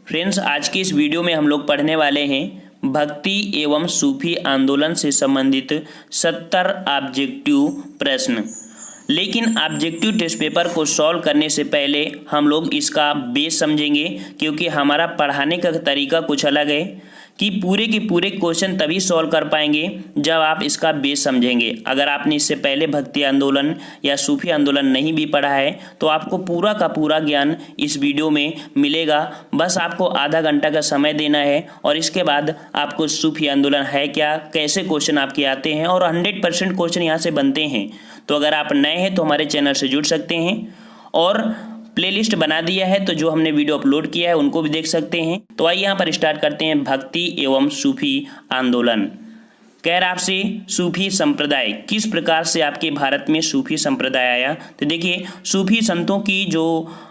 Friends, आज की इस वीडियो में हम लोग पढ़ने वाले हैं भक्ति एवं सूफी आंदोलन से संबंधित 70 ऑब्जेक्टिव प्रश्न। लेकिन ऑब्जेक्टिव टेस्ट पेपर को सॉल्व करने से पहले हम लोग इसका बेस समझेंगे, क्योंकि हमारा पढ़ाने का तरीका कुछ अलग है कि पूरे के पूरे क्वेश्चन तभी सॉल्व कर पाएंगे जब आप इसका बेस समझेंगे। अगर आपने इससे पहले भक्ति आंदोलन या सूफी आंदोलन नहीं भी पढ़ा है तो आपको पूरा का पूरा ज्ञान इस वीडियो में मिलेगा। बस आपको आधा घंटा का समय देना है और इसके बाद आपको सूफी आंदोलन है क्या, कैसे क्वेश्चन आपके आते हैं और 100% क्वेश्चन यहाँ से बनते हैं। तो अगर आप नए हैं तो हमारे चैनल से जुड़ सकते हैं और प्लेलिस्ट बना दिया है, तो जो हमने वीडियो अपलोड किया है उनको भी देख सकते हैं। तो आइए यहाँ पर स्टार्ट करते हैं भक्ति एवं सूफी आंदोलन। कह रहा आपसे सूफी संप्रदाय किस प्रकार से आपके भारत में सूफी संप्रदाय आया। तो देखिए, सूफी संतों की जो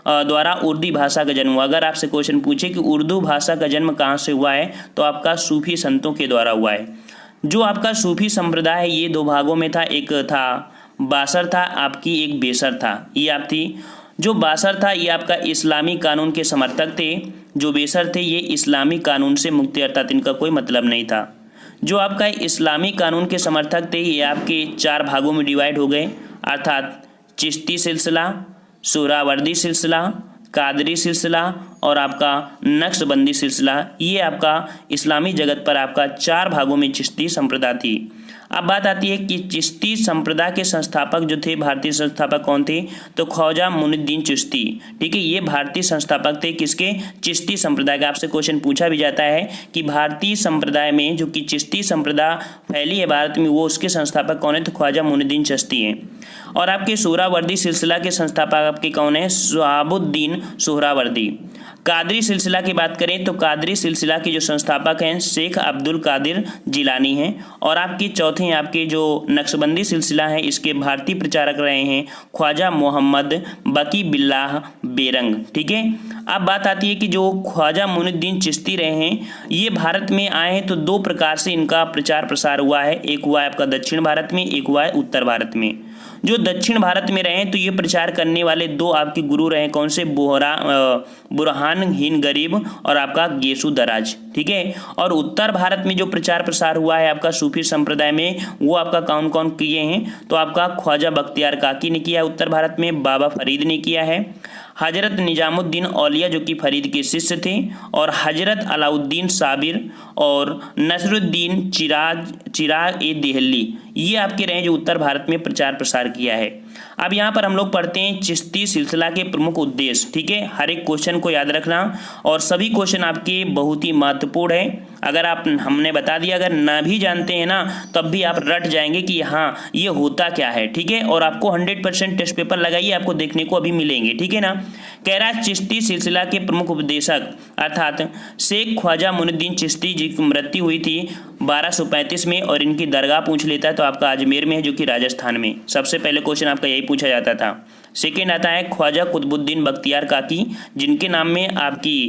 द्वारा उर्दू भाषा का जन्म हुआ। अगर आपसे क्वेश्चन पूछे कि उर्दू भाषा का जन्म कहाँ से हुआ है तो आपका सूफी संतों के द्वारा हुआ है। जो आपका सूफी संप्रदाय है ये दो भागों में था, एक था बासर था, आपकी एक बेसर था। ये आप थी। जो बासर था ये आपका इस्लामी कानून के समर्थक थे, जो बेसर थे ये इस्लामी कानून से मुक्ति अर्थात इनका कोई मतलब नहीं था। जो आपका इस्लामी कानून के समर्थक थे ये आपके 4 भागों में डिवाइड हो गए, अर्थात चिश्ती सिलसिला, सोहरावर्दी सिलसिला, कादरी सिलसिला और आपका नक्शबंदी सिलसिला। ये आपका इस्लामी जगत पर आपका 4 भागों में चिश्ती संप्रदाय थी। अब बात आती है कि चिश्ती संप्रदाय के संस्थापक जो थे, भारतीय संस्थापक कौन थे, तो ख्वाजा मुइनुद्दीन चिश्ती। ठीक है, ये भारतीय संस्थापक थे किसके, चिश्ती संप्रदाय का। आपसे क्वेश्चन पूछा भी जाता है कि भारतीय संप्रदाय में जो कि चिश्ती संप्रदाय फैली है भारत में, वो उसके संस्थापक कौन है, तो ख्वाजा मुइनुद्दीन चिश्ती हैं। और आपके सोहरावर्दी सिलसिला के संस्थापक आपके कौन है, शहाबुद्दीन सोहरावर्दी। कादरी सिलसिला की बात करें तो कादरी सिलसिला के जो संस्थापक हैं शेख अब्दुल कादिर जिलानी हैं। और आपके चौथे आपके जो नक्शबंदी सिलसिला है इसके भारतीय प्रचारक रहे हैं ख्वाजा मोहम्मद बकी बिल्लाह बेरंग। ठीक है, अब बात आती है कि जो ख्वाजा मुइनुद्दीन चिश्ती रहे हैं ये भारत में आए हैं तो 2 प्रकार से इनका प्रचार प्रसार हुआ है। एक हुआ है आपका दक्षिण भारत में, एक हुआ है उत्तर भारत में। जो दक्षिण भारत में रहे तो ये प्रचार करने वाले 2 आपके गुरु रहे, कौन से, बुरहान हिंद गरीब और आपका गेसु दराज। ठीक है, और उत्तर भारत में जो प्रचार प्रसार हुआ है आपका सूफी संप्रदाय में वो आपका कौन कौन किए हैं, तो आपका ख्वाजा बख्तियार काकी ने किया है उत्तर भारत में, बाबा फरीद ने किया है, हजरत निजामुद्दीन औलिया जो कि फरीद के शिष्य थे, और हजरत अलाउद्दीन साबिर और नसरुद्दीन चिराग ए देहली, ये आपके रहे जो उत्तर भारत में प्रचार प्रसार किया है। अब यहाँ पर हम लोग पढ़ते हैं चिश्ती सिलसिला के प्रमुख उद्देश्य। ठीक है, हर एक क्वेश्चन को याद रखना और सभी क्वेश्चन आपके बहुत ही महत्वपूर्ण है। अगर आप, हमने बता दिया, अगर ना भी जानते हैं ना तब भी आप रट जाएंगे कि हाँ ये होता क्या है। ठीक है, और आपको 100% टेस्ट पेपर लगाइए, आपको देखने को अभी मिलेंगे। ठीक है ना, कह रहा है चिश्ती सिलसिला के प्रमुख उपदेशक अर्थात शेख ख्वाजा मुइनुद्दीन चिश्ती जी की मृत्यु हुई थी 1235 में और इनकी दरगाह पूछ लेता है तो आपका अजमेर में है जो कि राजस्थान में। सबसे पहले क्वेश्चन आपका यही पूछा जाता था। सेकेंड आता है ख्वाजा कुतुबुद्दीन बख्तियार काकी, जिनके नाम में आपकी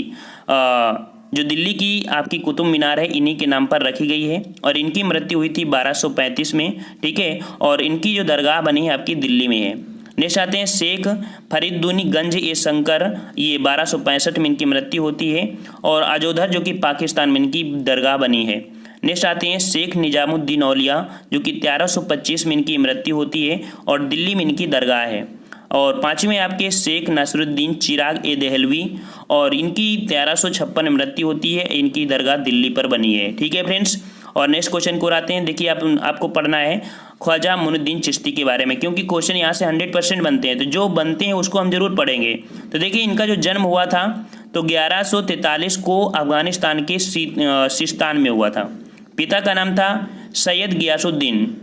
जो दिल्ली की आपकी कुतुब मीनार है इन्हीं के नाम पर रखी गई है और इनकी मृत्यु हुई थी 1235 में। ठीक है, और इनकी जो दरगाह बनी है आपकी दिल्ली में है। नेक्स्ट आते हैं शेख फरीदुद्दीन गंज ए शंकर, ये 1265 में इनकी मृत्यु होती है और अजोधर जो कि पाकिस्तान में इनकी दरगाह बनी है। नेक्स्ट आते हैं शेख निजामुद्दीन औलिया जो कि 1325 में इनकी मृत्यु होती है और दिल्ली में इनकी दरगाह है। और 5वें आपके शेख नसरुद्दीन चिराग ए देहलवी और इनकी 1356 में मृत्यु होती है, इनकी दरगाह दिल्ली पर बनी है। ठीक है फ्रेंड्स, और नेक्स्ट क्वेश्चन को आते हैं। देखिए, आपको पढ़ना है ख्वाजा मुइनुद्दीन चिश्ती के बारे में, क्योंकि क्वेश्चन यहाँ से 100% बनते हैं, तो जो बनते हैं उसको हम जरूर पढ़ेंगे। तो देखिए, इनका जो जन्म हुआ था तो 1143 को अफगानिस्तान के सिस्तान में हुआ था। पिता का नाम था सैयद गियासुद्दीन,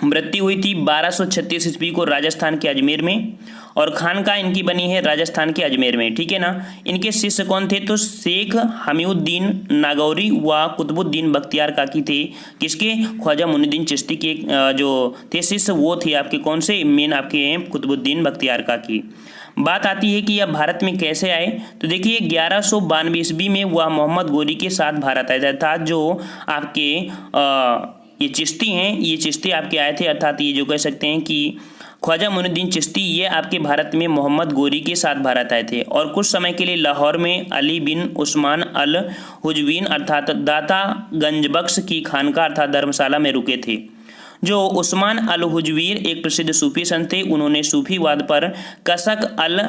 मृत्यु हुई थी 1236 ईस्वी को राजस्थान के अजमेर में और खानका इनकी बनी है राजस्थान के अजमेर में। ठीक है ना, इनके शिष्य कौन थे, तो शेख हमीउद्दीन नागौरी व कुतुबुद्दीन बख्तियार काकी थे, किसके, ख्वाजा मुइनुद्दीन चिश्ती के जो थे शिष्य वो थे आपके कौन से, मेन आपके हैं कुतुबुद्दीन बख्तियार काकी। बात आती है कि यह भारत में कैसे आए, तो देखिए 1192 ईस्वी में वह मोहम्मद गोरी के साथ भारत आए था। जो आपके ये चिश्ती हैं, ये चिश्ती आपके आए थे, अर्थात ये जो कह सकते हैं कि ख्वाजा मोइनुद्दीन चिश्ती ये आपके भारत में मोहम्मद गोरी के साथ भारत आए थे और कुछ समय के लिए लाहौर में अली बिन उस्मान अल हुजवीन अर्थात दाता गंजबख्श की खानका अर्थात धर्मशाला में रुके थे। जो उस्मान अल हुजवीर एक प्रसिद्ध सूफी संत थे। उन्होंने सूफीवाद पर कसक अल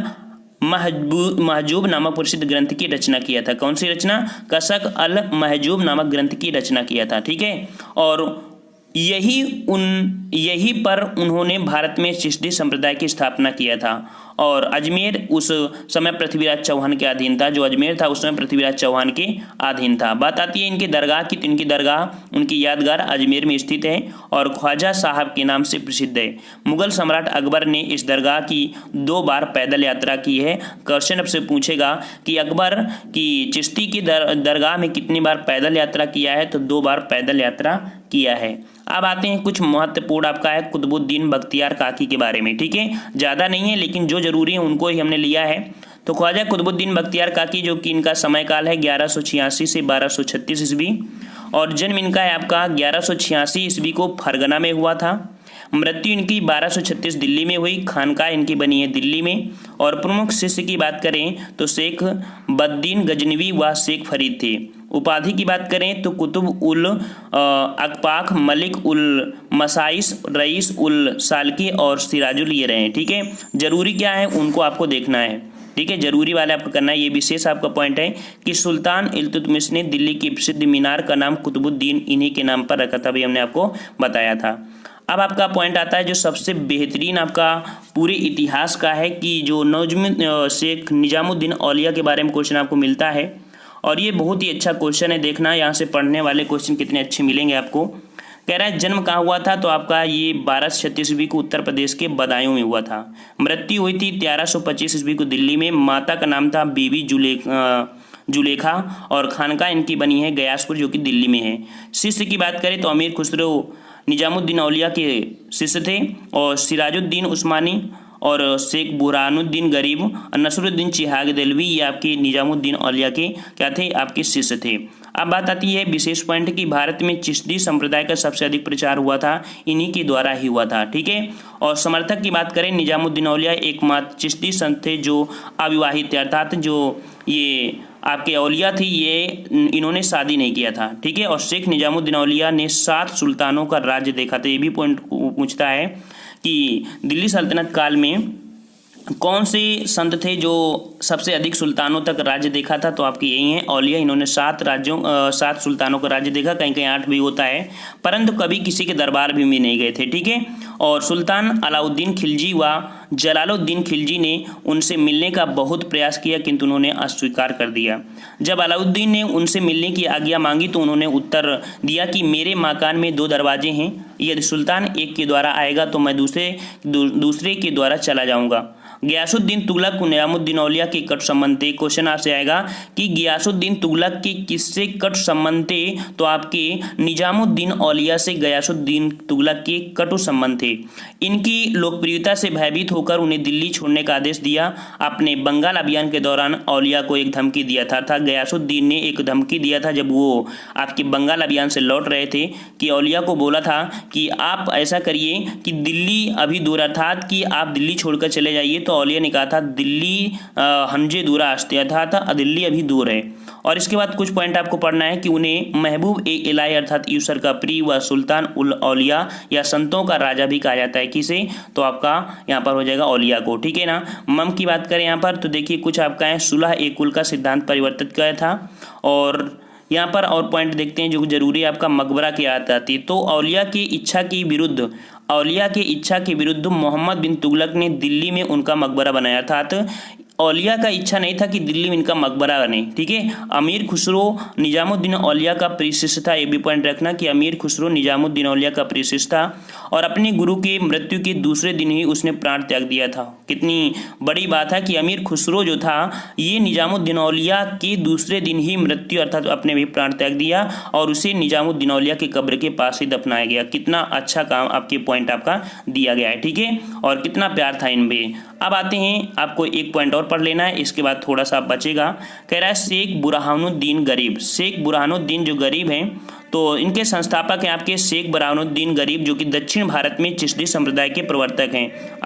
महजूब नामक प्रसिद्ध ग्रंथ की रचना किया था। कौन सी रचना? कसक अल महजूब नामक ग्रंथ की रचना किया था। ठीक है, और यही पर उन्होंने भारत में चिश्ती संप्रदाय की स्थापना किया था और अजमेर उस समय पृथ्वीराज चौहान के अधीन था। जो अजमेर था उस समय पृथ्वीराज चौहान के अधीन था। बात आती है इनकी दरगाह की, तो इनकी दरगाह उनकी यादगार अजमेर में स्थित है और ख्वाजा साहब के नाम से प्रसिद्ध है। मुगल सम्राट अकबर ने इस दरगाह की 2 बार पैदल यात्रा की है। क्वेश्चन आपसे पूछेगा कि अकबर की चिश्ती की दरगाह में कितनी बार पैदल यात्रा किया है, तो 2 बार पैदल यात्रा किया है। अब आते हैं कुछ महत्वपूर्ण आपका है कुतुबुद्दीन बख्तियार काकी के बारे में। ठीक है, ज़्यादा नहीं है लेकिन जो जरूरी है उनको ही हमने लिया है। तो ख्वाजा कुतुबुद्दीन बख्तियार काकी जो कि इनका समय काल है 1186 से 1236 ईस्वी और जन्म इनका है आपका 1186 ईस्वी को फरगना में हुआ था। मृत्यु इनकी 1236 दिल्ली में हुई। खानका इनकी बनी है दिल्ली में। और प्रमुख शिष्य की बात करें तो शेख बद्दीन गजनवी व शेख फरीद थे। उपाधि की बात करें तो कुतुब उल अकपाक, मलिक उल मसाइस, रईस उल सालकी और सिराजुल ये रहे। ठीक है, जरूरी क्या है उनको आपको देखना है। ठीक है, जरूरी वाले आपको करना है। ये विशेष आपका पॉइंट है कि सुल्तान इल्तुतमिश ने दिल्ली की प्रसिद्ध मीनार का नाम कुतुबुद्दीन इन्हीं के नाम पर रखा था, भी हमने आपको बताया था। अब आपका पॉइंट आता है जो सबसे बेहतरीन आपका पूरे इतिहास का है कि जो शेख निजामुद्दीन औलिया के बारे में क्वेश्चन आपको मिलता है और ये बहुत ही अच्छा क्वेश्चन है। देखना यहाँ से पढ़ने वाले क्वेश्चन कितने अच्छे मिलेंगे आपको। कह रहा है जन्म कहाँ हुआ था, तो आपका ये 1236 ईस्वी को उत्तर प्रदेश के बदायूं में हुआ था। मृत्यु हुई थी 1325 ईस्वी को दिल्ली में। माता का नाम था बीबी जुलेखा और खानका इनकी बनी है गयासपुर जो कि दिल्ली में है। शिष्य की बात करें तो अमीर खुसरो निजामुद्दीन औलिया के शिष्य थे और सिराजुद्दीन उस्मानी और शेख बुरहानुद्दीन गरीब और नसरुद्दीन चिहाग देलवी ये आपके निजामुद्दीन औलिया के क्या थे, आपके शिष्य थे। अब बात आती है विशेष पॉइंट कि भारत में चिश्ती संप्रदाय का सबसे अधिक प्रचार हुआ था इन्हीं के द्वारा ही हुआ था। ठीक है, और समर्थक की बात करें निजामुद्दीन औलिया एकमात्र चिश्ती संत थे जो अविवाहित थे, अर्थात जो ये आपके औलिया थी ये इन्होंने शादी नहीं किया था। ठीक है, और शेख निजामुद्दीन औलिया ने 7 सुल्तानों का राज्य देखा था। ये भी पॉइंट पूछता है कि दिल्ली सल्तनत काल में कौन से संत थे जो सबसे अधिक सुल्तानों तक राज्य देखा था, तो आपके यही हैं औलिया। इन्होंने 7 सुल्तानों का राज्य देखा, कहीं कहीं 8 भी होता है, परंतु कभी किसी के दरबार भी में नहीं गए थे। ठीक है, और सुल्तान अलाउद्दीन खिलजी व जलालुद्दीन खिलजी ने उनसे मिलने का बहुत प्रयास किया किंतु उन्होंने अस्वीकार कर दिया। जब अलाउद्दीन ने उनसे मिलने की आज्ञा मांगी तो उन्होंने उत्तर दिया कि मेरे मकान में 2 दरवाजे हैं, यदि सुल्तान एक के द्वारा आएगा तो मैं दूसरे के द्वारा चला जाऊंगा। गियासुद्दीन तुगलक को निजामुद्दीन औलिया के कट संबंध थे। क्वेश्चन आपसे आएगा कि गियासुद्दीन तुगलक के किससे कट संबंध थे, तो आपके निजामुद्दीन औलिया से गियासुद्दीन तुगलक के कटु संबंध थे। इनकी लोकप्रियता से भयभीत होकर उन्हें दिल्ली छोड़ने का आदेश दिया। अपने बंगाल अभियान के दौरान औलिया को एक धमकी दिया था, अर्थात गियासुद्दीन ने एक धमकी दिया था जब वो आपके बंगाल अभियान से लौट रहे थे कि औलिया को बोला था कि आप ऐसा करिए कि दिल्ली अभी दूर, अर्थात कि आप दिल्ली छोड़कर चले जाइए। तो औलिया ने कहा था दिल्ली हंजे दूरा आस्ते, अर्थात दिल्ली अभी दूर है। और इसके बाद कुछ पॉइंट आपको पढ़ना है कि उन्हें महबूब ए इलाही अर्थात ईश्वर का प्रिय व सुल्तान उल औलिया या संतों का राजा भी कहा जाता है। किसे, तो आपका यहाँ पर हो जाएगा औलिया को। ठीक है ना। मम की बात करें यहाँ पर तो देखिए कुछ आपका है सुलह ए कुल का सिद्धांत परिवर्तित किया था। और यहाँ पर और पॉइंट देखते हैं जो जरूरी आपका मकबरा की याद आती है। तो औलिया की इच्छा के विरुद्ध मोहम्मद बिन तुगलक ने दिल्ली में उनका मकबरा बनाया, अर्थात औलिया का इच्छा नहीं था कि दिल्ली में इनका मकबरा बने। ठीक है, अमीर खुसरो निजामुद्दीन औलिया का प्रिय शिष्य था। ये भी पॉइंट रखना कि अमीर खुसरो निजामुद्दीन औलिया का प्रिय शिष्य था और अपने गुरु के मृत्यु के दूसरे दिन ही उसने प्राण त्याग दिया था। कितनी बड़ी बात है कि अमीर खुसरो जो था ये निजामुद्दीन औलिया के दूसरे दिन ही मृत्यु अर्थात अपने भी प्राण त्याग दिया और उसे निजामुद्दीन औलिया के कब्र के पास ही दफनाया गया। कितना अच्छा काम आपके पॉइंट आपका दिया गया है। ठीक है, और कितना प्यार था इनमें। अब आते हैं, आपको एक पॉइंट और पढ़ लेना है, इसके बाद थोड़ा सा बचेगा। कह रहा है शेख बुरहानुद्दीन गरीब। शेख बुरहानुद्दीन जो गरीब हैं तो इनके संस्थापक हैं आपके शेख बुरहानुद्दीन गरीब, जो कि दक्षिण भारत में चिश्ती संप्रदाय के प्रवर्तक हैं।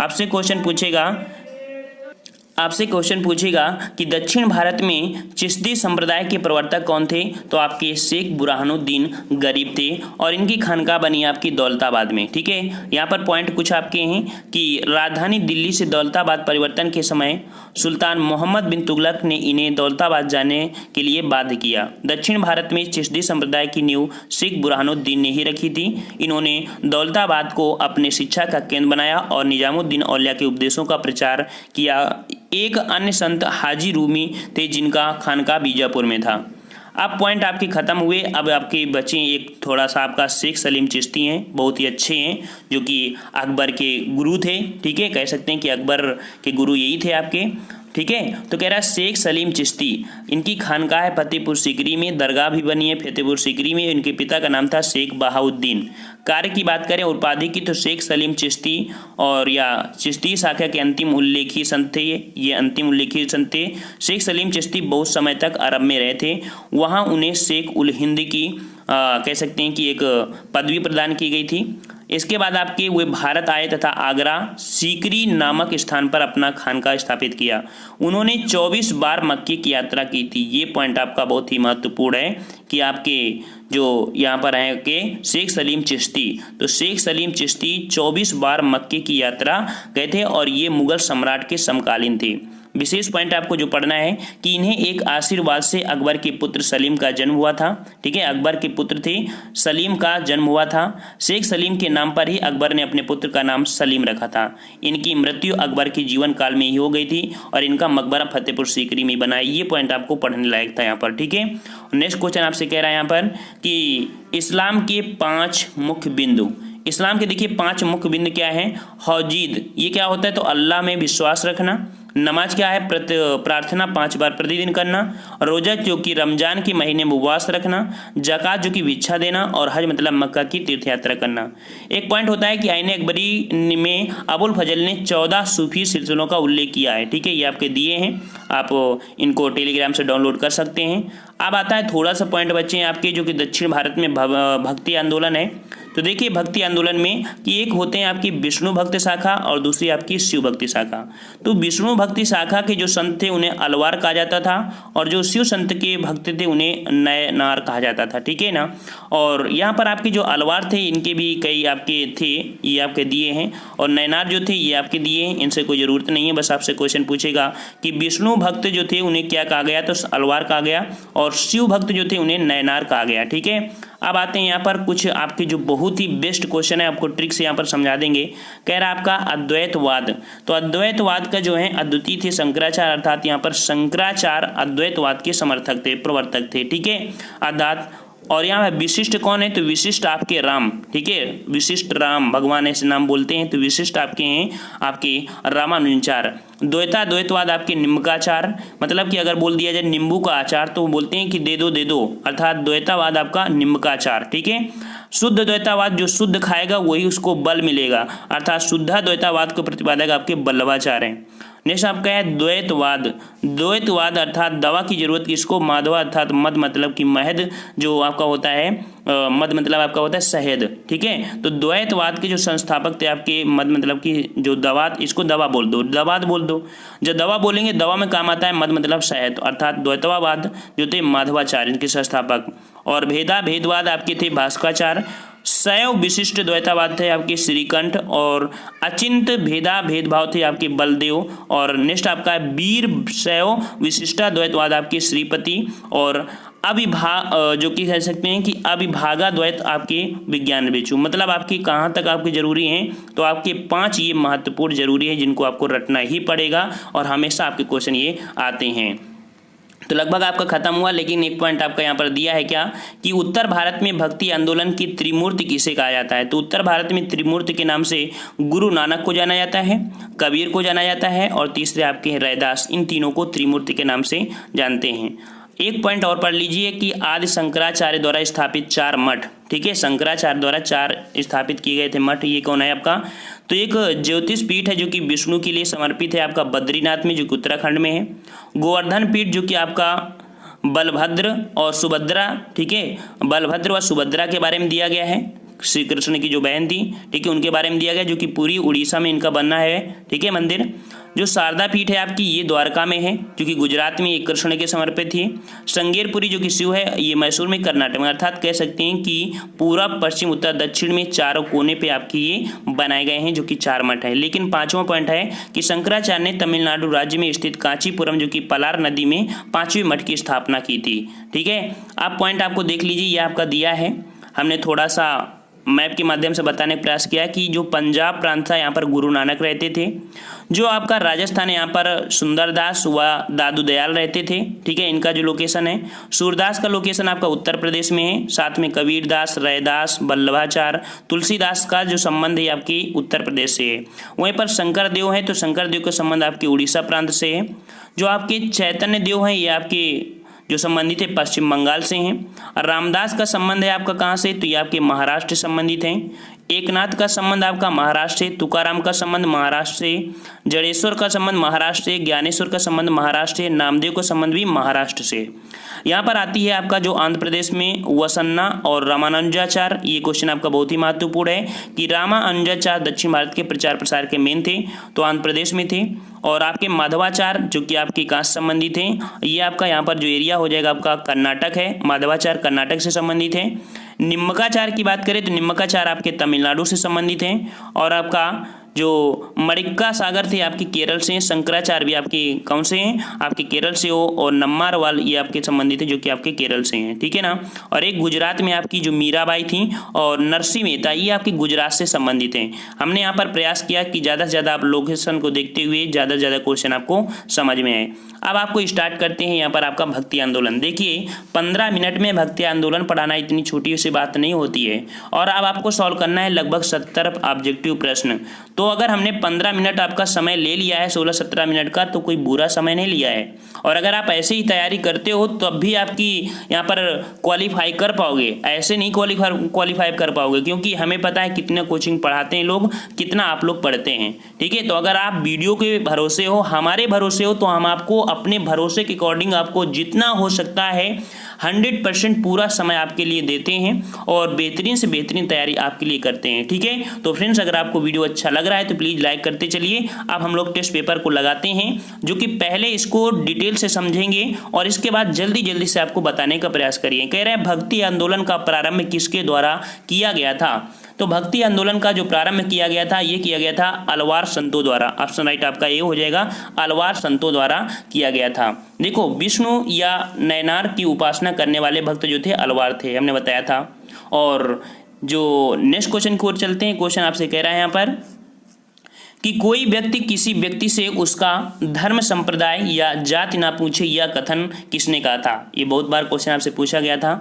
आपसे क्वेश्चन पूछेगा कि दक्षिण भारत में चिश्ती संप्रदाय के प्रवर्तक कौन थे, तो आपके शेख बुरहानुद्दीन गरीब थे और इनकी खानका बनी आपकी दौलताबाद में। ठीक है, यहाँ पर पॉइंट कुछ आपके हैं कि राजधानी दिल्ली से दौलताबाद परिवर्तन के समय सुल्तान मोहम्मद बिन तुगलक ने इन्हें दौलताबाद जाने के लिए बाध्य किया। दक्षिण भारत में चिश्ती संप्रदाय की नींव शेख बुरहानुद्दीन ने ही रखी थी। इन्होंने दौलताबाद को अपने शिक्षा का केंद्र बनाया और निजामुद्दीन औलिया के उपदेशों का प्रचार किया। एक अन्य संत हाजी रूमी थे, जिनका खानका बीजापुर में था। अब पॉइंट आपके खत्म हुए। अब आपके बचे एक थोड़ा सा आपका शेख सलीम चिश्ती हैं, बहुत ही अच्छे हैं, जो कि अकबर के गुरु थे। ठीक है, कह सकते हैं कि अकबर के गुरु यही थे आपके। ठीक है, तो कह रहा है शेख सलीम चिश्ती, इनकी खानका है फतेहपुर सीकरी में, दरगाह भी बनी है फतेहपुर सीकरी में। इनके पिता का नाम था शेख बहाउद्दीन। कार्य की बात करें उपाधि की, तो शेख सलीम चिश्ती और या चिश्ती शाखा के अंतिम उल्लेखीय संत थे। ये अंतिम उल्लेखीय संत थे। शेख सलीम चिश्ती बहुत समय तक अरब में रहे थे। वहाँ उन्हें शेख उल हिंद की कह सकते हैं कि एक पदवी प्रदान की गई थी। इसके बाद आपके वे भारत आए तथा आगरा सीकरी नामक स्थान पर अपना खानका स्थापित किया। उन्होंने 24 बार मक्के की यात्रा की थी। ये पॉइंट आपका बहुत ही महत्वपूर्ण है कि आपके जो यहाँ पर है कि शेख सलीम चिश्ती, तो शेख सलीम चिश्ती 24 बार मक्के की यात्रा गए थे और ये मुगल सम्राट के समकालीन थे। विशेष पॉइंट आपको जो पढ़ना है कि इन्हें एक आशीर्वाद से अकबर के पुत्र सलीम का जन्म हुआ था। ठीक है, अकबर के पुत्र थे, सलीम का जन्म हुआ था। शेख सलीम के नाम पर ही अकबर ने अपने पुत्र का नाम सलीम रखा था। इनकी मृत्यु अकबर के जीवन काल में ही हो गई थी और इनका मकबरा फतेहपुर सीकरी में बना। ये पॉइंट आपको पढ़ने लायक था यहाँ पर। ठीक है, नेक्स्ट क्वेश्चन आपसे कह रहा है यहाँ पर कि इस्लाम के 5 मुख्य बिंदु। इस्लाम के देखिए 5 मुख्य बिंदु क्या है। हौजीद, ये क्या होता है, तो अल्लाह में विश्वास रखना। नमाज क्या है, प्रार्थना 5 बार प्रतिदिन करना। रोजा जो कि रमजान के महीने में उपवास रखना। ज़कात जो कि भिक्षा देना। और हज मतलब मक्का की तीर्थ यात्रा करना। एक पॉइंट होता है कि आईने अकबरी में अबुल फजल ने 14 सूफी सिलसिलों का उल्लेख किया है। ठीक है, ये आपके दिए हैं, आप इनको टेलीग्राम से डाउनलोड कर सकते हैं। अब आता है थोड़ा सा पॉइंट बच्चे हैं आपके, जो कि दक्षिण भारत में भक्ति आंदोलन है। तो देखिए भक्ति आंदोलन में कि एक होते हैं आपकी विष्णु भक्त शाखा और दूसरी आपकी शिव भक्ति शाखा। तो विष्णु भक्ति शाखा के जो संत थे उन्हें अलवार कहा जाता था और जो शिव संत के भक्त थे उन्हें नयनार कहा जाता था। ठीक है ना, और यहाँ पर आपके जो अलवार थे इनके भी कई आपके थे, ये आपके दिए हैं, और नयनार जो थे ये आपके दिए हैं, इनसे कोई ज़रूरत नहीं है। बस आपसे क्वेश्चन पूछेगा कि विष्णु भक्त जो थे उन्हें क्या कहा गया, तो अलवार कहा गया, और शिव भक्त जो थे उन्हें नयनार कहा गया। ठीक है, अब आते हैं यहाँ पर कुछ आपके जो बहुत ही बेस्ट क्वेश्चन है, आपको ट्रिक से यहाँ पर समझा देंगे। कह रहा है आपका अद्वैतवाद। तो अद्वैतवाद का जो है अद्वितीय थे शंकराचार्य, अर्थात यहाँ पर शंकराचार्य अद्वैतवाद के समर्थक थे, प्रवर्तक थे। ठीक है, अर्थात और यहाँ विशिष्ट कौन है, तो विशिष्ट आपके राम। ठीक है, विशिष्ट राम भगवान ऐसे नाम बोलते हैं, तो विशिष्ट आपके हैं आपके रामानुजाचार्य। द्वैतवाद आपके निम्बकाचार, मतलब कि अगर बोल दिया जाए नींबू का अचार तो बोलते हैं कि दे दो, अर्थात द्वैतवाद आपका निम्बकाचार। ठीक है, शुद्ध द्वैतवाद, जो शुद्ध खाएगा वही उसको बल मिलेगा, अर्थात शुद्ध द्वैतवाद को प्रतिपादक आपके बल्लभाचार्य हैं। नेक्स्ट आपका है द्वैतवाद अर्थात दवा की जरूरत किसको, माधवा अर्थात मद मतलब कि महद जो आपका होता है, मद मतलब आपका होता है शहद। ठीक है, तो द्वैतवाद के जो संस्थापक थे आपके मद मतलब कि जो दवा, इसको दवा बोल दो, दवा बोल दो। जब दवा बोलेंगे दवा में काम आता है मद मतलब शहद, अर्थात द्वैतवाद जो थे माधवाचार्य इनके संस्थापक। और भेदवाद आपके थे भास्कराचार्य। शैव विशिष्ट द्वैतवाद थे आपके श्रीकंठ, और अचिंत भेदभाव थे आपके बलदेव। और नेक्स्ट आपका वीर शैव विशिष्टा द्वैतवाद आपके श्रीपति। और जो कि कह सकते हैं कि अविभागा द्वैत आपके विज्ञान बेचू। मतलब आपकी कहाँ तक आपके जरूरी हैं, तो आपके 5 ये महत्वपूर्ण जरूरी है जिनको आपको रटना ही पड़ेगा और हमेशा आपके क्वेश्चन ये आते हैं। तो लगभग आपका खत्म हुआ, लेकिन एक पॉइंट आपका यहाँ पर दिया है क्या कि उत्तर भारत में भक्ति आंदोलन की त्रिमूर्ति किसे कहा जाता है। तो उत्तर भारत में त्रिमूर्ति के नाम से गुरु नानक को जाना जाता है, कबीर को जाना जाता है, और तीसरे आपके हैं रैदास। इन तीनों को त्रिमूर्ति के नाम से जानते हैं। एक पॉइंट और पढ़ लीजिए कि आदि शंकराचार्य द्वारा स्थापित 4 मठ। ठीक है, शंकराचार्य द्वारा 4 स्थापित किए गए थे मठ। ये कौन है आपका, तो एक ज्योतिष पीठ है जो कि विष्णु के लिए समर्पित है आपका बद्रीनाथ में, जो कि उत्तराखंड में है। गोवर्धन पीठ जो कि आपका बलभद्र और सुभद्रा, ठीक है, बलभद्र व सुभद्रा के बारे में दिया गया है, श्री कृष्ण की जो बहन थी, ठीक है, उनके बारे में दिया गया, जो कि पूरी उड़ीसा में इनका बनना है, ठीक है, मंदिर। जो शारदा पीठ है आपकी, ये द्वारका में है, जो कि गुजरात में, ये कृष्ण के समर्पित थी। श्रृंगेरपुरी जो कि शिव है, ये मैसूर में, कर्नाटक में, अर्थात कह सकते हैं कि पूरब, पश्चिम, उत्तर, दक्षिण में चारों कोने पे आपकी ये बनाए गए हैं, जो कि 4 मठ है। लेकिन 5वां पॉइंट है कि शंकराचार्य ने तमिलनाडु राज्य में स्थित कांचीपुरम, जो कि पलार नदी में 5वें मठ की स्थापना की थी, ठीक है। आप पॉइंट आपको देख लीजिए, ये आपका दिया है, हमने थोड़ा सा मैप के माध्यम से बताने का प्रयास किया कि जो पंजाब प्रांत था, यहाँ पर गुरु नानक रहते थे। जो आपका राजस्थान है, यहाँ पर सुंदरदास व दादू दयाल रहते थे, ठीक है, इनका जो लोकेशन है। सूरदास का लोकेशन आपका उत्तर प्रदेश में है, साथ में कबीरदास, रैदास, वल्लभाचार्य, तुलसीदास का जो संबंध है आपकी उत्तर प्रदेश से है। वहीं पर शंकर देव है, तो शंकर देव का संबंध आपके उड़ीसा प्रांत से है। जो आपके चैतन्य देव हैं, ये आपके जो संबंधित है पश्चिम बंगाल से हैं। और रामदास का संबंध है आपका कहाँ से, तो ये आपके महाराष्ट्र से संबंधित हैं। एकनाथ का संबंध आपका महाराष्ट्र से, तुकाराम का संबंध महाराष्ट्र से, जड़ेश्वर का संबंध महाराष्ट्र से, ज्ञानेश्वर का संबंध महाराष्ट्र से, नामदेव का संबंध भी महाराष्ट्र से। यहाँ पर आती है आपका जो आंध्र प्रदेश में वसन्ना और रामानुजाचार्य। ये क्वेश्चन आपका बहुत ही महत्वपूर्ण है कि रामानुजाचार्य दक्षिण भारत के प्रचार प्रसार के मेन थे, तो आंध्र प्रदेश में थे। और आपके माधवाचार्य जो कि आपके कहाँ से संबंधित हैं, ये आपका यहाँ पर जो एरिया हो जाएगा आपका कर्नाटक है। माधवाचार्य कर्नाटक से संबंधित है। निम्मकाचार्य की बात करें तो निम्मकाचार्य आपके तमिलनाडु से संबंधित हैं। और आपका जो मणिक्का सागर थे आपके केरल से। शंकराचार्य भी आपके कौन से हैं, आपके केरल से हो। और नम्मारवाल ये आपके संबंधित है, जो कि आपके केरल से हैं, ठीक है ना। और एक गुजरात में आपकी जो मीराबाई थी और नरसिंह मेहता, ये आपके गुजरात से संबंधित हैं। हमने यहाँ पर प्रयास किया कि ज़्यादा से ज़्यादा आप लोकेशन को देखते हुए ज़्यादा से ज़्यादा क्वेश्चन आपको समझ में आए। अब आपको स्टार्ट करते हैं यहाँ पर आपका भक्ति आंदोलन। देखिए 15 मिनट में भक्ति आंदोलन पढ़ाना इतनी छोटी सी बात नहीं होती है। और अब आपको सॉल्व करना है लगभग 70 ऑब्जेक्टिव प्रश्न। तो अगर हमने 15 मिनट आपका समय ले लिया है, 16-17 मिनट का, तो कोई बुरा समय नहीं लिया है। और अगर आप ऐसे ही तैयारी करते हो तब भी आपकी यहाँ पर क्वालिफाई कर पाओगे, ऐसे नहीं क्वालिफाई कर पाओगे, क्योंकि हमें पता है कितने कोचिंग पढ़ाते हैं लोग, कितना आप लोग पढ़ते हैं, ठीक है। तो अगर आप वीडियो के भरोसे हो, हमारे भरोसे हो, तो हम आपको अपने भरोसे के अकॉर्डिंग आपको जितना हो सकता है 100% पूरा समय आपके लिए देते हैं और बेहतरीन से बेहतरीन तैयारी आपके लिए करते हैं, ठीक है। तो फ्रेंड्स, अगर आपको वीडियो अच्छा लग रहा है तो प्लीज़ लाइक करते चलिए। अब हम लोग टेस्ट पेपर को लगाते हैं, जो कि पहले इसको डिटेल से समझेंगे और इसके बाद जल्दी जल्दी से आपको बताने का प्रयास करिए। कह रहे हैं भक्ति आंदोलन का प्रारंभ किसके द्वारा किया गया था। तो भक्ति आंदोलन का जो प्रारंभ किया गया था, ये किया गया था अलवार संतों द्वारा। ऑप्शन राइट आपका ये हो जाएगा, अलवार संतों द्वारा किया गया था। देखो, विष्णु या नयनार की उपासना करने वाले भक्त जो थे अलवार थे, हमने बताया था। और जो नेक्स्ट क्वेश्चन की ओर चलते हैं। क्वेश्चन आपसे कह रहा है यहाँ पर कि कोई व्यक्ति किसी व्यक्ति से उसका धर्म, संप्रदाय या जाति ना पूछे, यह कथन किसने कहा था। ये बहुत बार क्वेश्चन आपसे पूछा गया था।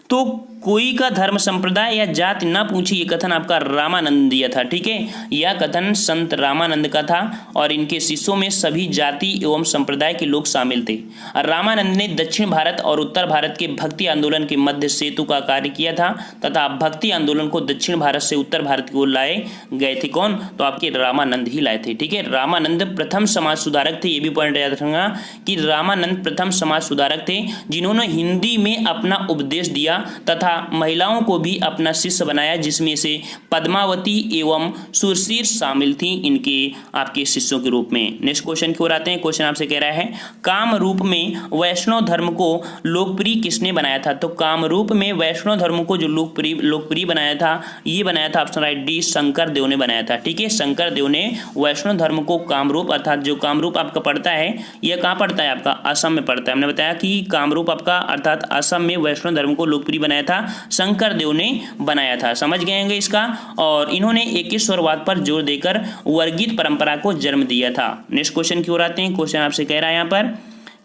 तो कोई का धर्म, संप्रदाय या जाति ना पूछी, ये कथन आपका रामानंद ने दिया था, ठीक है। यह कथन संत रामानंद का था और इनके शिष्यों में सभी जाति एवं संप्रदाय के लोग शामिल थे। रामानंद ने दक्षिण भारत और उत्तर भारत के भक्ति आंदोलन के मध्य सेतु का कार्य किया था तथा भक्ति आंदोलन को दक्षिण भारत से उत्तर भारत की ओर लाए गए थे। कौन? तो आपके रामानंद ही लाए थे, ठीक है। रामानंद प्रथम समाज सुधारक थे, ये भी पॉइंट याद रखना कि रामानंद प्रथम समाज सुधारक थे जिन्होंने हिंदी में अपना उपदेश दिया तथा महिलाओं को भी अपना शिष्य बनाया, जिसमें से पद्मावती एवं सुरसीर शामिल थी इनके आपके शिष्यों के रूप में। नेक्स्ट क्वेश्चन की ओर आते हैं। क्वेश्चन आपसे कह रहा है काम रूप में वैष्णव धर्म को लोकप्रिय किसने बनाया था। तो काम रूप में वैष्णव धर्म को जो लोकप्रिय बनाया था, ये बनाया था ऑप्शन राइट डी, शंकर देव ने बनाया था, ठीक है। शंकर देव ने वैष्णव धर्म को कामरूप, अर्थात जो कामरूप आपका पड़ता है, यह कहाँ पड़ता है आपका असम में पड़ता है। हमने बताया कि कामरूप आपका अर्थात असम में वैष्णव धर्म को लोकप्रिय बनाया था, शंकर देव ने बनाया था। समझ गए होंगे इसका। और इन्होंने एकेश्वरवाद पर जोर देकर वर्गीत परंपरा को जन्म दिया था। नेक्स्ट क्वेश्चन की ओर आते हैं। क्वेश्चन आपसे कह रहा है यहाँ पर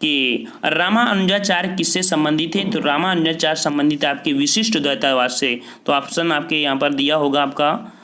कि रामानुजाचार्य किससे संबंधित है। तो रामानुजाचार्य संबंधित है आपके विशिष्ट द्वैतवाद से। तो ऑप्शन आपके यहाँ पर दिया होगा आपका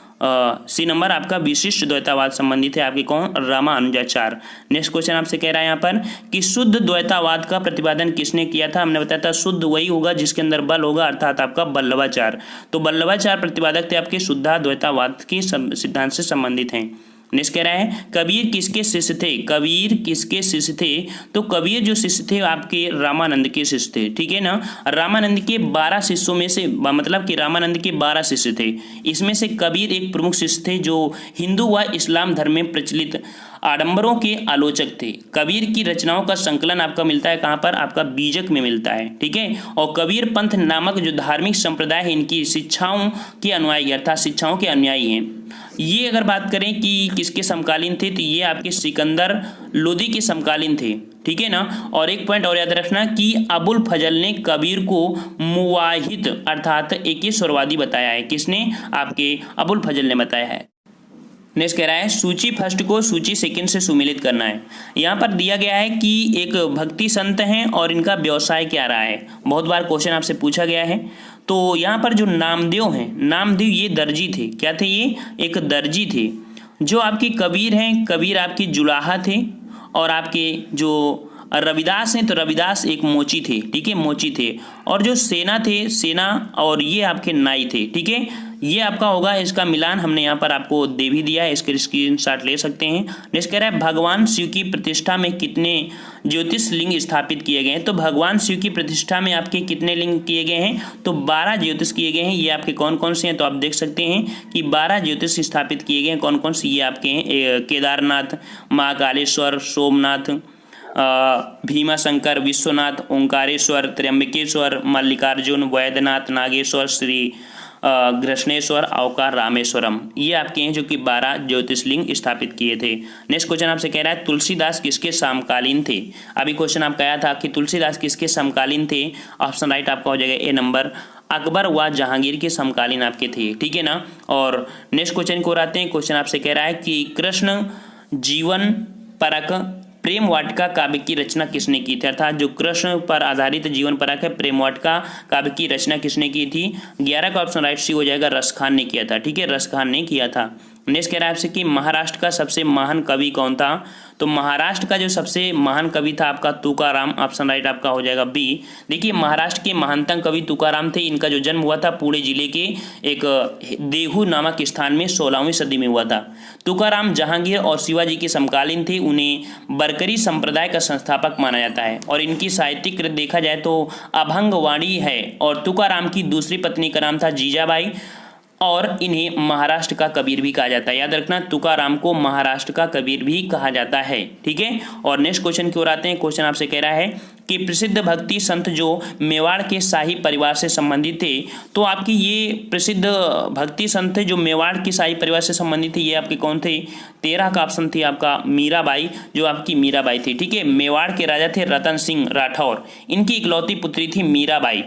सी नंबर, आपका विशिष्ट द्वैतवाद संबंधित है आपके कौन, रामानुजाचार्य। नेक्स्ट क्वेश्चन आपसे कह रहा है यहाँ पर कि शुद्ध द्वैतवाद का प्रतिपादन किसने किया था। हमने बताया था शुद्ध वही होगा जिसके अंदर बल होगा, अर्थात आपका वल्लभाचार्य। तो वल्लभाचार्य प्रतिपादक थे आपके शुद्ध द्वैतवाद के सिद्धांत से संबंधित हैं। नेक्स्ट कह रहा है कबीर किसके शिष्य थे, कबीर किसके शिष्य थे, तो कबीर जो शिष्य थे आपके रामानंद के शिष्य थे, ठीक है ना। रामानंद के 12 शिष्यों में से, मतलब कि रामानंद के 12 शिष्य थे, इसमें से कबीर एक प्रमुख शिष्य थे जो हिंदू व इस्लाम धर्म में प्रचलित आडंबरों के आलोचक थे। कबीर की रचनाओं का संकलन आपका मिलता है कहाँ पर, आपका बीजक में मिलता है, ठीक है। और कबीर पंथ नामक जो धार्मिक संप्रदाय है इनकी शिक्षाओं के अनुयायी अर्थात शिक्षाओं के अनुयायी हैं। ये अगर बात करें कि किसके समकालीन थे, तो ये आपके सिकंदर लोदी के समकालीन थे, ठीक है ना। और एक पॉइंट और याद रखना कि अबुल फजल ने कबीर को मुवाहिद अर्थात एकेश्वरवादी बताया है। किसने, आपके अबुल फजल ने बताया है। नेक्स्ट कह रहा है सूची फर्स्ट को सूची सेकंड से सुमेलित करना है। यहाँ पर दिया गया है कि एक भक्ति संत हैं और इनका व्यवसाय क्या रहा है, बहुत बार क्वेश्चन आपसे पूछा गया है। तो यहाँ पर जो नामदेव हैं, नामदेव ये दर्जी थे, क्या थे, ये एक दर्जी थे। जो आपके कबीर हैं, कबीर आपके जुलाहा थे। और आपके जो रविदास हैं तो रविदास एक मोची थे, ठीक है, मोची थे। और जो सेना थे, सेना और ये आपके नाई थे, ठीक है। ये आपका होगा, इसका मिलान हमने यहाँ पर आपको दे भी दिया है, इसके स्क्रीनशॉट ले सकते हैं। नेक्स्ट कह रहा है भगवान शिव की प्रतिष्ठा में कितने ज्योतिष लिंग स्थापित किए गए हैं, तो भगवान शिव की प्रतिष्ठा में आपके कितने लिंग किए गए हैं, तो 12 ज्योतिष किए गए हैं। ये आपके कौन कौन से हैं, तो आप देख सकते हैं कि 12 ज्योतिष स्थापित किए गए हैं। कौन कौन से, ये आपके हैं केदारनाथ, महाकालेश्वर, सोमनाथ, भीमाशंकर, विश्वनाथ, ओंकारेश्वर, त्र्यंबकेश्वर, मल्लिकार्जुन, वैद्यनाथ, नागेश्वर, श्री घृष्णेश्वर, अवकार, रामेश्वरम। ये आपके हैं जो कि 12 ज्योतिषलिंग स्थापित किए थे। नेक्स्ट क्वेश्चन आपसे कह रहा है तुलसीदास किसके समकालीन थे। अभी क्वेश्चन आपका आया था कि तुलसीदास किसके समकालीन थे। ऑप्शन राइट आपका हो जाएगा ए नंबर, अकबर व जहांगीर के समकालीन आपके थे, ठीक है ना। और नेक्स्ट क्वेश्चन को आते हैं। क्वेश्चन आपसे कह रहा है कि कृष्ण जीवन परक प्रेम वाटिका काव्य की रचना किसने की थी, अर्थात जो कृष्ण पर आधारित जीवन परक है प्रेम वाटिका काव्य की रचना किसने की थी। 11 का ऑप्शन राइट सी हो जाएगा, रसखान ने किया था, ठीक है, रसखान ने किया था। नेक्स्ट कह रहा है आपसे कि महाराष्ट्र का सबसे महान कवि कौन था, तो महाराष्ट्र का जो सबसे महान कवि था आपका तुकाराम, ऑप्शन राइट आपका हो जाएगा बी। देखिए महाराष्ट्र के महानतम कवि तुकाराम थे। इनका जो जन्म हुआ था पुणे जिले के एक देहू नामक स्थान में 16वीं सदी में हुआ था। तुकाराम जहांगीर और शिवाजी के समकालीन थे। उन्हें बरकरी संप्रदाय का संस्थापक माना जाता है और इनकी साहित्यिक कृत देखा जाए तो अभंगवाणी है। और तुकाराम की दूसरी पत्नी का नाम था जीजाबाई और इन्हें महाराष्ट्र का कबीर भी कहा जाता है। याद रखना तुकाराम को महाराष्ट्र का कबीर भी कहा जाता है, ठीक है। और नेक्स्ट क्वेश्चन की ओर आते हैं। क्वेश्चन आपसे कह रहा है कि प्रसिद्ध भक्ति संत जो मेवाड़ के शाही परिवार से संबंधित थे, तो आपकी ये प्रसिद्ध भक्ति संत थे जो मेवाड़ की शाही परिवार से संबंधित थे, ये आपके कौन थे। 13 का ऑप्शन थी आपका मीराबाई, जो आपकी मीराबाई थी, ठीक है। मेवाड़ के राजा थे रतन सिंह राठौर, इनकी इकलौती पुत्री थी मीराबाई।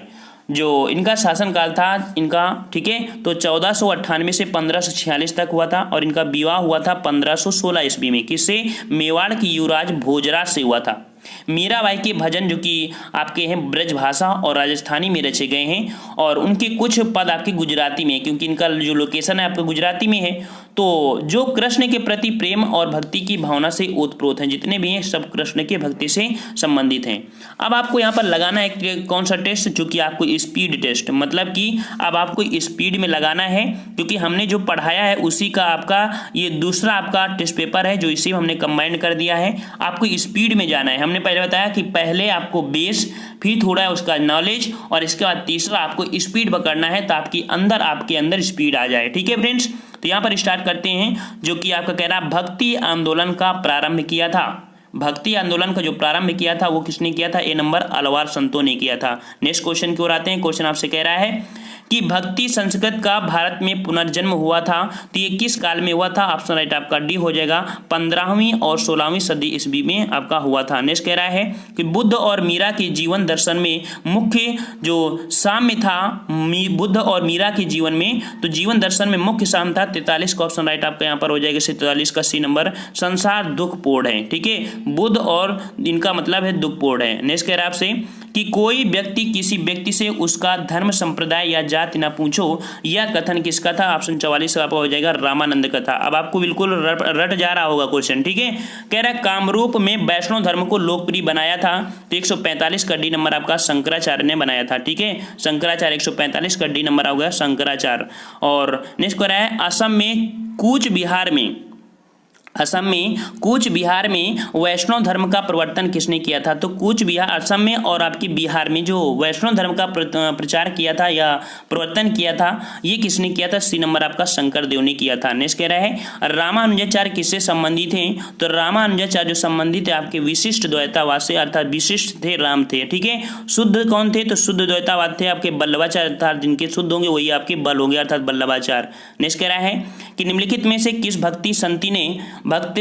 जो इनका शासनकाल था इनका, ठीक है, तो 1498 से 1546 तक हुआ था और इनका विवाह हुआ था 1516 ईस्वी में। किससे, मेवाड़ की युवराज भोजराज से हुआ था। मीराबाई के भजन जो कि आपके हैं ब्रज भाषा और राजस्थानी में रचे गए हैं और उनके कुछ पद आपके गुजराती में, क्योंकि इनका जो लोकेशन है आपका गुजराती में है। तो जो कृष्ण के प्रति प्रेम और भक्ति की भावना से ओतप्रोत हैं, जितने भी हैं सब कृष्ण के भक्ति से संबंधित हैं। अब आपको यहाँ पर लगाना है कौन सा टेस्ट, जो कि आपको स्पीड टेस्ट, मतलब कि अब आपको स्पीड में लगाना है, क्योंकि हमने जो पढ़ाया है उसी का आपका ये दूसरा आपका टेस्ट पेपर है जो इसी में हमने कंबाइन कर दिया है। आपको स्पीड में जाना है। हमने पहले बताया कि पहले आपको बेस, फिर थोड़ा उसका नॉलेज और इसके बाद तीसरा आपको स्पीड पकड़ना है ताकि आपके अंदर स्पीड आ जाए, ठीक है फ्रेंड्स। तो यहाँ पर स्टार्ट करते हैं। जो कि आपका कह रहा है भक्ति आंदोलन का प्रारंभ किया था। भक्ति आंदोलन का जो प्रारंभ किया था वो किसने किया था, ए नंबर अलवार संतों ने किया था। नेक्स्ट क्वेश्चन की ओर आते हैं। क्वेश्चन आपसे कह रहा है कि भक्ति संस्कृत का भारत में पुनर्जन्म हुआ था, तो ये किस काल में हुआ था। ऑप्शन राइट आपका डी हो जाएगा, 15वीं और 16वीं सदी ईस्वी में आपका हुआ था। नेक्स्ट कह रहा है कि बुद्ध और मीरा के जीवन दर्शन में मुख्य जो साम्य था, बुद्ध और मीरा के जीवन में, तो जीवन दर्शन में मुख्य साम्य था। 43 का ऑप्शन राइट आपका यहाँ पर हो जाएगा, 43 का सी नंबर, संसार दुखपूर्ण है, ठीक है। बुद्ध और इनका मतलब है दुखपूर्ण है। नेक्स्ट कह रहा है आपसे कि कोई व्यक्ति किसी व्यक्ति से उसका धर्म संप्रदाय या जाति ना पूछो, यह कथन किसका था। ऑप्शन 44 का हो जाएगा, रामानंद का था। अब आपको बिल्कुल रट जा रहा होगा क्वेश्चन, ठीक है। कह रहा है कामरूप में वैष्णव धर्म को लोकप्रिय बनाया था, तो 145 का डी नंबर आपका शंकराचार्य ने बनाया था, ठीक है। शंकराचार्य 145 का डी नंबर होगा शंकराचार्य। और नेक्स्ट कह रहा है असम में कूच बिहार में असम में कूच बिहार में वैष्णव धर्म का प्रवर्तन किसने किया था? तो कूच बिहार असम में और आपकी बिहार में जो वैष्णव धर्म का प्रचार किया था या प्रवर्तन किया था, ये किसने किया था? सी नंबर आपका शंकरदेव ने किया था। नेक्स्ट कह रहा है रामानुजाचार्य किससे संबंधित हैं? तो रामानुजाचार्य जो संबंधित है आपके विशिष्ट द्वैतावाद से, अर्थात विशिष्ट थे राम थे। ठीक है, शुद्ध कौन थे? तो शुद्ध द्वैतावाद थे आपके बल्लभाचार्य, अर्थात जिनके शुद्ध होंगे वही आपके बल होंगे, अर्थात बल्लभाचार्य। नेक्स्ट कह रहा है कि निम्नलिखित में से किस भक्त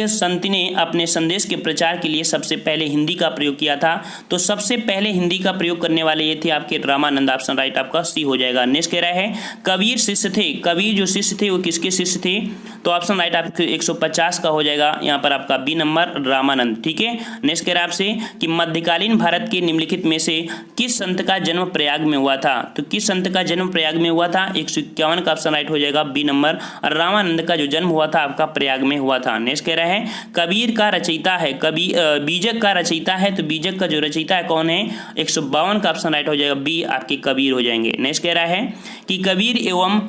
संत ने अपने संदेश के प्रचार के लिए सबसे पहले हिंदी का प्रयोग किया था? तो सबसे पहले हिंदी का प्रयोग करने वाले ये थे आपके रामानंद। ऑप्शन राइट आपका सी हो जाएगा। नेक्स्ट कह रहा है कबीर शिष्य थे, कबीर जो शिष्य थे वो किसके शिष्य थे? तो ऑप्शन राइट आपके 150 का हो जाएगा यहाँ पर आपका बी नंबर रामानंद। ठीक है, नेक्स्ट कह रहा है आपसे कि मध्यकालीन भारत के निम्नलिखित में से किस संत का जन्म प्रयाग में हुआ था? तो किस संत का जन्म प्रयाग में हुआ था? 151 का ऑप्शन राइट हो जाएगा बी नंबर। रामानंद का जो जन्म हुआ था आपका प्रयाग में हुआ था। नेक्स्ट कह रहा है कबीर का रचयिता है, बीजक का रचयिता है, तो बीजक का जो रचयिता है कौन है? 152 का ऑप्शन राइट हो जाएगा बी आपके कबीर हो जाएंगे। नेक्स्ट कह रहा है कि कबीर एवं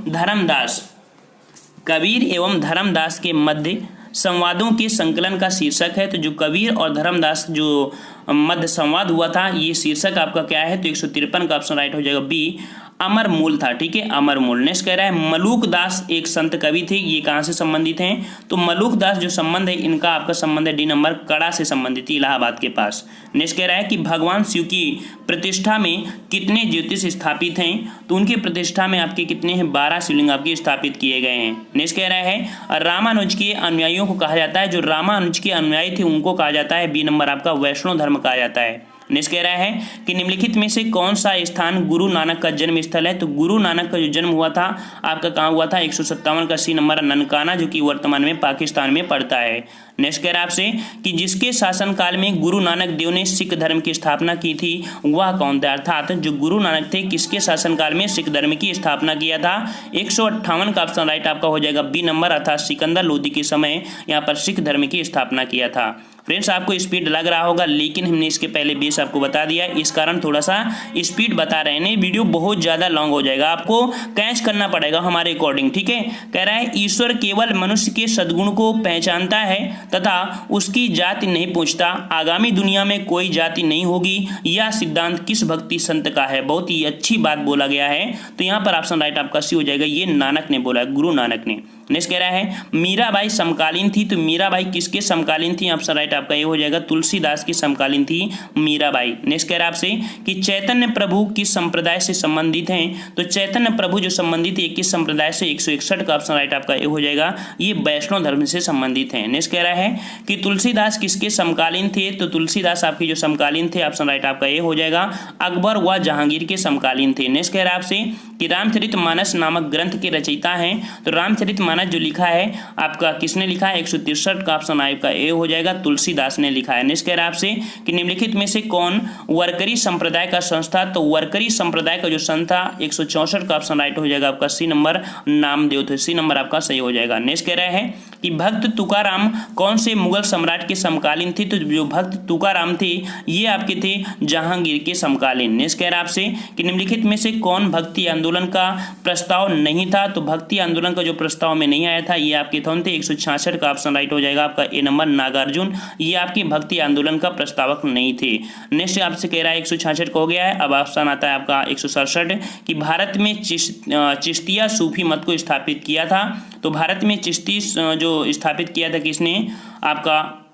धर्मदास के मध्य संवादों के संकलन का शीर्षक है। तो जो कबीर और धर्मदास जो मध्य संवाद हुआ था ये शीर्षक आपका क्या है? तो 153 का ऑप्शन राइट हो जाएगा बी अमर मूल था। ठीक है, अमर मूल। नेक्स्ट कह रहा है मलूक दास एक संत कवि थे, ये कहाँ से संबंधित हैं? तो मलूक दास जो संबंध है इनका आपका संबंध है डी नंबर कड़ा से संबंधित, इलाहाबाद के पास। नेक्स्ट कह रहा है कि भगवान शिव की प्रतिष्ठा में कितने ज्योतिष स्थापित हैं? तो उनकी प्रतिष्ठा में आपके कितने हैं? 12 शिवलिंग आपके स्थापित किए गए हैं। नेक्स्ट कह रहा है रामानुज के अनुयायियों को कहा जाता है, जो रामानुज के अनुयायी थे उनको कहा जाता है बी नंबर आपका वैष्णव धर्म कहा जाता है। नेक्स्ट कह रहा है कि निम्नलिखित में से कौन सा स्थान गुरु नानक का जन्म स्थल है? तो गुरु नानक का जो जन्म हुआ था आपका कहाँ हुआ था? 157 का सी नंबर ननकाना, जो कि वर्तमान में पाकिस्तान में पड़ता है। नेक्स्ट कह रहा है आपसे कि जिसके शासनकाल में गुरु नानक देव ने सिख धर्म की स्थापना की थी वह कौन था? अर्थात जो गुरु नानक थे किसके शासनकाल में सिख धर्म की स्थापना किया था? 158 का ऑप्शन राइट आपका हो जाएगा बी नंबर, अर्थात सिकंदर लोदी के समय यहाँ पर सिख धर्म की स्थापना किया था। फ्रेंड्स आपको स्पीड लग रहा होगा, लेकिन हमने इसके पहले बेस आपको बता दिया, इस कारण थोड़ा सा स्पीड बता रहे हैं, वीडियो बहुत ज़्यादा लॉन्ग हो जाएगा, आपको कैच करना पड़ेगा हमारे अकॉर्डिंग। ठीक है, कह रहा है ईश्वर केवल मनुष्य के सद्गुण को पहचानता है तथा उसकी जाति नहीं पूछता, आगामी दुनिया में कोई जाति नहीं होगी, यह सिद्धांत किस भक्ति संत का है? बहुत ही अच्छी बात बोला गया है, तो यहाँ पर ऑप्शन राइट आपका सी हो जाएगा, ये नानक ने बोला, गुरु नानक ने। नेक्स्ट कह रहा है मीराबाई समकालीन थी, तो मीराबाई किसके समकालीन थी? ऑप्शन राइट आपका ये हो जाएगा तुलसीदास की समकालीन थी मीराबाई। नेक्स्ट कह रहा है आपसे कि चैतन्य प्रभु किस संप्रदाय से संबंधित हैं? तो चैतन्य प्रभु जो संबंधित है किस संप्रदाय से? 161 का ऑप्शन राइट आपका ये हो जाएगा, ये वैष्णव धर्म से संबंधित है। नेक्स्ट कह रहा है कि तुलसीदास किसके समकालीन थे? तो तुलसीदास आपके जो समकालीन थे ऑप्शन राइट आपका ये हो जाएगा अकबर व जहांगीर के समकालीन थे। नेक्स्ट कह रहा है आपसे कि रामचरितमानस नामक ग्रंथ के रचयिता हैं, तो रामचरितमानस जो लिखा है आपका किसने लिखा है? 163 का ऑप्शन आपका ए हो जाएगा, तुलसीदास ने लिखा है। नेक्स्ट कह रहा है आपसे कि निम्नलिखित में से कौन वरकरी संप्रदाय का संस्था? तो वरकरी संप्रदाय का जो संस्था 164 का ऑप्शन राइट हो जाएगा आपका सी नंबर नामदेव, तो सी नंबर आपका सही हो जाएगा। नेक्स्ट कह रहा है कि भक्त तुकाराम कौन से मुगल सम्राट के समकालीन थे? तो जो भक्त तुकाराम थे ये आपके थे जहांगीर के समकालीन। नेक्स्ट कह रहा है आपसे कि निम्नलिखित में से कौन भक्ति आंदोलन का प्रस्ताव नहीं था? तो भक्ति आंदोलन का जो प्रस्ताव में नहीं आया था ये आपके कौन थे? 166 का ऑप्शन राइट हो जाएगा आपका ए नंबर नागार्जुन, ये आपके भक्ति आंदोलन का प्रस्तावक नहीं थे। नेक्स्ट आपसे कह रहा है 166 का हो गया है, अब ऑप्शन आता है आपका 167 कि भारत में चिश्तिया सूफी मत को स्थापित किया था। तो भारत में चिश्ती जो स्थापित किया था किसने? आपका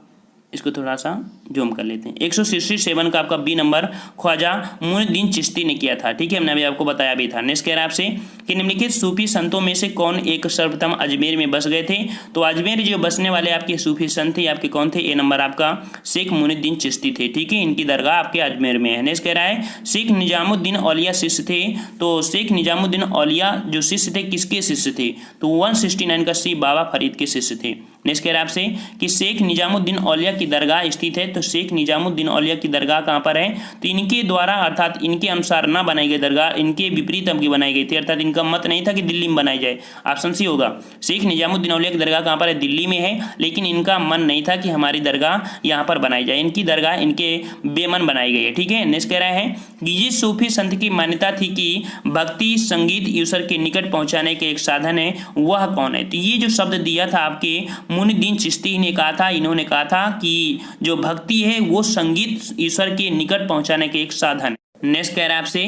इसको थोड़ा सा जूम कर लेते हैं, 167 का आपका बी नंबर ख्वाजा मुइनुद्दीन चिश्ती ने किया था। ठीक है, हमने अभी आपको बताया भी था। नेक्स्ट कह रहा है आपसे कि निम्नलिखित सूफी संतों में से कौन एक सर्वप्रथम अजमेर में बस गए थे? तो अजमेर जो बसने वाले आपके सूफी संत थे आपके कौन थे? ए नंबर आपका शेख मुइनुद्दीन चिश्ती थे। ठीक है, इनकी दरगाह आपके अजमेर में है। नेक्स्ट कह रहा है शेख निजामुद्दीन औलिया शिष्य थे, तो शेख निजामुद्दीन औलिया जो शिष्य थे किसके शिष्य थे? तो 169 का सी बाबा फरीद के शिष्य थे। नेक्स्ट कह रहा है आपसे कि शेख निजामुद्दीन औलिया की दरगाह स्थित है, तो शेख निजामुद्दीन औलिया की दरगाह कहाँ पर है, तो इनके द्वारा अर्थात इनके अनुसार ना बनाई गई दरगाह, इनके विपरीत अब की बनाई गई थी, अर्थात इनका मत नहीं था कि दिल्ली में बनाई जाए। ऑप्शन सी होगा। शेख निजामुद्दीन औलिया की दरगाह कहाँ पर है, दिल्ली में है, लेकिन इनका मन नहीं था कि हमारी दरगाह यहाँ पर बनाई जाए, इनकी दरगाह इनके बेमन बनाई गई है। ठीक है, नेक्स्ट कह रहा है कि जिस सूफी संत की मान्यता थी कि भक्ति संगीत ईश्वर के निकट पहुंचाने के एक साधन है, वह कौन है। तो ये जो शब्द दिया था आपके मुइनुद्दीन चिश्ती ने कहा था, इन्होंने कहा था कि जो भक्ति है वो संगीत ईश्वर के निकट पहुंचाने के एक साधन। नेक्स्ट कह रहा है आपसे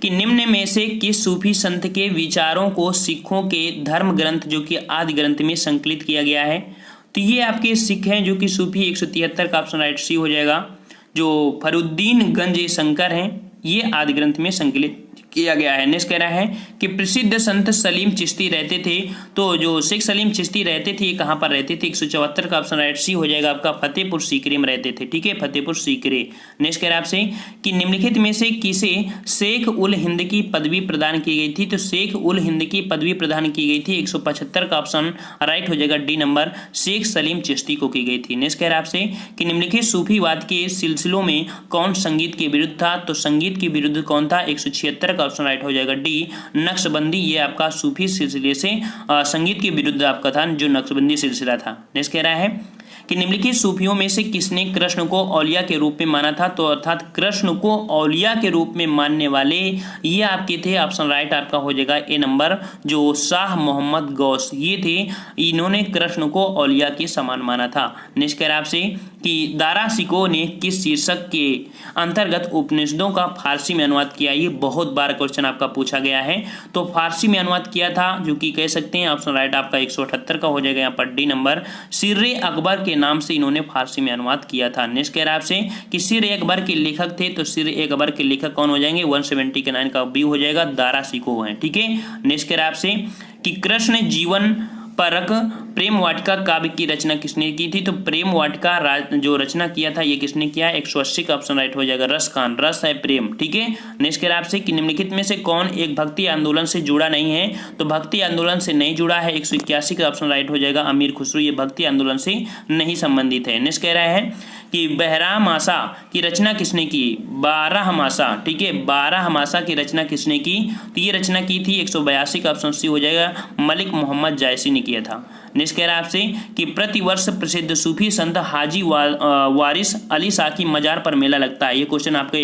कि निम्न में से किस सूफी संत के विचारों को सिखों के धर्म ग्रंथ जो कि आदि ग्रंथ में संकलित किया गया है। तो ये आपके सिख हैं जो कि सूफी 173 का ऑप्शन राइट सी हो जाएगा। जो फरुद्दीन गंज शंकर हैं ये आदि ग्रंथ में संकलित किया गया है। नेक्स्ट कह रहा है कि प्रसिद्ध संत सलीम चिश्ती रहते थे, तो जो शेख सलीम चिश्ती रहते थे ये कहाँ पर रहते थे, 174 का ऑप्शन राइट सी हो जाएगा आपका, फतेहपुर सीकरी में रहते थे। ठीक है, फतेहपुर सीकरी। नेक्स्ट कह रहा है आपसे कि निम्नलिखित में से किसे शेख उल हिंद की पदवी प्रदान की गई थी, तो शेख उल हिंद की पदवी प्रदान की गई थी, 175 का ऑप्शन राइट हो जाएगा, डी नंबर, शेख सलीम चिश्ती को की गई थी। नेक्स्ट कह रहा है आपसे कि निम्नलिखित सूफीवाद के सिलसिलों में कौन संगीत के विरुद्ध था, तो संगीत के विरुद्ध कौन था, 176 ऑप्शन राइट हो जाएगा, डी नक्शबंदी। ये आपका सूफी सिलसिले से संगीत के विरुद्ध आपका था जो नक्शबंदी सिलसिला था। नेक्स्ट कह रहा है कि निम्नलिखित सूफियों में से किसने कृष्ण को औलिया के रूप में माना था, तो अर्थात कृष्ण को औलिया के रूप में मानने वाले ये आपके थे, ऑप्शन राइट आपका हो जाएगा ए नंबर, जो शाह मोहम्मद गौस ये थे, इन्होंने कृष्ण को औलिया के समान माना था। नेक्स्ट कह रहा है आपसे कि दारा सिको ने किस शीर्षक के अंतर्गत उपनिषदों का फारसी में अनुवाद किया। ये बहुत बार क्वेश्चन आपका पूछा गया है, तो फारसी में अनुवाद किया था जो कि कह सकते हैं ऑप्शन राइट आपका 178 का हो जाएगा यहाँ पर, डी नंबर, सिर्रे अकबर के नाम से इन्होंने फारसी में अनुवाद किया था। नेक्स्ट कह रहा है आपसे कि सिर्रे अकबर के लेखक थे, तो सिर्रे अकबर के लेखक कौन हो जाएंगे, 170 के 9 का बी हो जाएगा, दारा सिको है। ठीक है, नेक्स्ट कह रहा है आपसे कि कृष्ण जीवन परक प्रेम वाटिका काव्य की रचना किसने की थी, तो प्रेम वाटिका जो रचना किया था ये किसने किया है, 180 का ऑप्शन राइट हो जाएगा, रस खान, रस है प्रेम। ठीक है, नेक्स्ट कह रहा है आपसे कि निम्नलिखित में से कौन एक भक्ति आंदोलन से जुड़ा नहीं है, तो भक्ति आंदोलन से नहीं जुड़ा है, 181 का ऑप्शन राइट हो जाएगा, अमीर खुसरो, ये भक्ति आंदोलन से नहीं संबंधित है। नेक्स्ट कह रहा है कि बहरामासा की रचना किसने की, बारहमासा। ठीक है, बारहमासा की रचना किसने की, तो ये रचना की थी 182 का ऑप्शन सी हो जाएगा, मलिक मोहम्मद जायसी ने किया था। नेक्स्ट कह रहा है आपसे कि प्रतिवर्ष प्रसिद्ध सूफी संत हाजी वारिस अली शाह की मजार पर मेला लगता है। ये क्वेश्चन आपके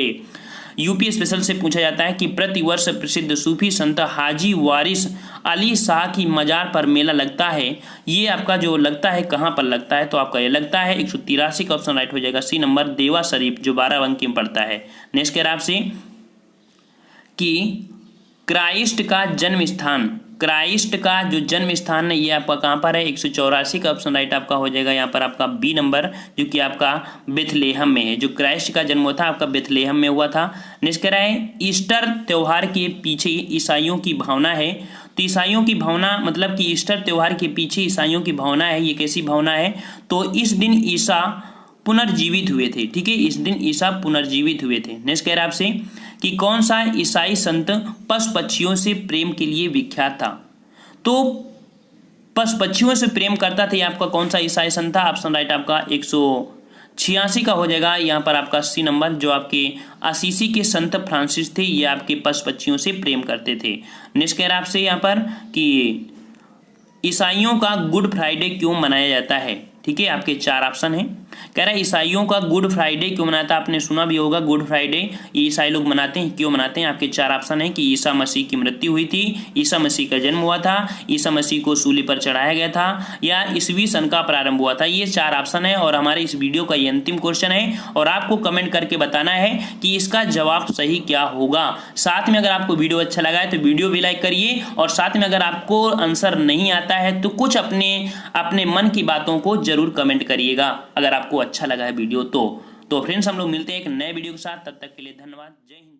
यूपी स्पेशल से पूछा जाता है कि प्रतिवर्ष प्रसिद्ध सूफी संत हाजी वारिस अली शाह की मजार पर मेला लगता है, ये आपका जो लगता है कहाँ पर लगता है, तो आपका ये लगता है 183 का ऑप्शन राइट हो जाएगा, सी नंबर, देवा शरीफ, जो 12 में पड़ता है। नेक्स्ट कह रहा है आपसे कि क्राइस्ट का जन्म स्थान, क्राइस्ट का जो जन्म स्थान है ये आपका कहाँ पर है, 184 का ऑप्शन राइट आपका हो जाएगा यहाँ पर आपका बी नंबर, जो कि आपका बेथलेहम में है। जो क्राइस्ट का जन्म हुआ था आपका बेथलेहम में हुआ था। नेक्स्ट कह रहा है ईस्टर त्यौहार के पीछे ईसाइयों की भावना है, तो ईसाइयों की भावना मतलब कि ईस्टर त्यौहार के पीछे ईसाइयों की भावना है, ये कैसी भावना है, तो इस दिन ईसा पुनर्जीवित हुए थे। ठीक है, इस दिन ईसा पुनर्जीवित हुए थे। नेक्स्ट कह रहा है आपसे कि कौन सा ईसाई संत पशु पक्षियों से प्रेम के लिए विख्यात था, तो पशु पक्षियों से प्रेम करता था, ये आपका कौन सा ईसाई संत था, ऑप्शन राइट आपका 186 का हो जाएगा यहाँ पर आपका सी नंबर, जो आपके असीसी के संत फ्रांसिस थे, ये आपके पशु पक्षियों से प्रेम करते थे। नेक्स्ट कह रहा है आपसे यहाँ पर कि ईसाइयों का गुड फ्राइडे क्यों मनाया जाता है। ठीक है, आपके 4 ऑप्शन हैं। कह रहा है ईसाइयों का गुड फ्राइडे क्यों मनाता है, आपने सुना भी होगा गुड फ्राइडे ये ईसाई लोग मनाते हैं, क्यों मनाते हैं, आपके 4 ऑप्शन है कि ईसा मसीह की मृत्यु हुई थी, ईसा मसीह का जन्म हुआ था, ईसा मसीह को सूली पर चढ़ाया गया था, या ईसवी सन का प्रारंभ हुआ था। ये 4 ऑप्शन है और हमारे इस वीडियो का ये अंतिम क्वेश्चन है और आपको कमेंट करके बताना है कि इसका जवाब सही क्या होगा। साथ में अगर आपको वीडियो अच्छा लगा है तो वीडियो भी लाइक करिए और साथ में अगर आपको आंसर नहीं आता है तो कुछ अपने मन की बातों को जरूर कमेंट करिएगा अगर आपको अच्छा लगा है वीडियो तो फ्रेंड्स हम लोग मिलते हैं एक नए वीडियो के साथ, तब तक के लिए धन्यवाद। जय हिंद।